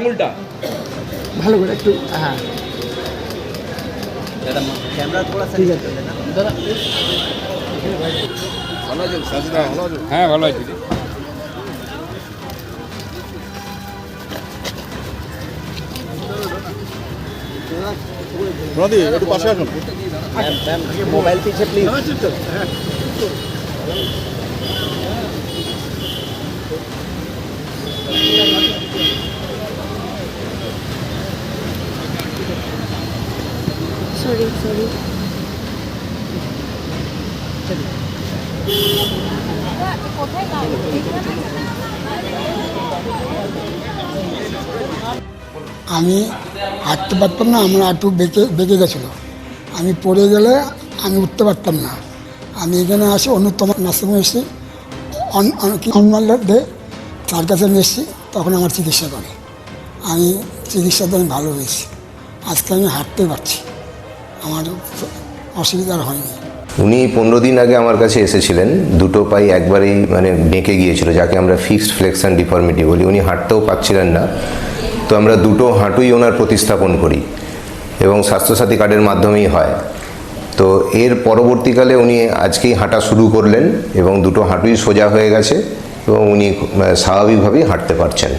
আঙুলটা ভালো করে একটু, হ্যাঁ दादा कैमरा थोड़ा सा ठीक है। नीचे कर देना। দাদা ভালো আছে সাজদা ভালো আছে হ্যাঁ ভালো আছে দিদি রদি একটু পাশে আসুন। मैम मैम मोबाइल पीछे प्लीज। সরি সরি আমি হাঁটতে পারতাম না, আমার হাঁটু বেঁকে বেঁকে গেছিলো। আমি পড়ে গেলে আমি উঠতে পারতাম না। আমি এখানে আসি অন্যতম নার্সিংহোমে এসেছি, অনমাল্লাতে তার কাছে আমি এসেছি, তখন আমার চিকিৎসা করে। আমি চিকিৎসাতে আমি ভালো হয়েছি, আজকে আমি হাঁটতে পারছি, আমার অসুবিধা আর হয়নি। উনি 15 দিন আগে আমার কাছে এসেছিলেন, দুটো পাই একবারেই মানে বেঁকে গিয়েছিল, যাকে আমরা ফিক্সড ফ্লেক্সন ডিফর্মিটি বলি। উনি হাঁটতেও পারছিলেন না, তো আমরা দুটো হাঁটুই ওনার প্রতিস্থাপন করি এবং স্বাস্থ্যসাথী কার্ডের মাধ্যমেই হয়। তো এর পরবর্তীকালে উনি আজকেই হাঁটা শুরু করলেন এবং দুটো হাঁটুই সোজা হয়ে গেছে এবং উনি স্বাভাবিকভাবেই হাঁটতে পারছেন।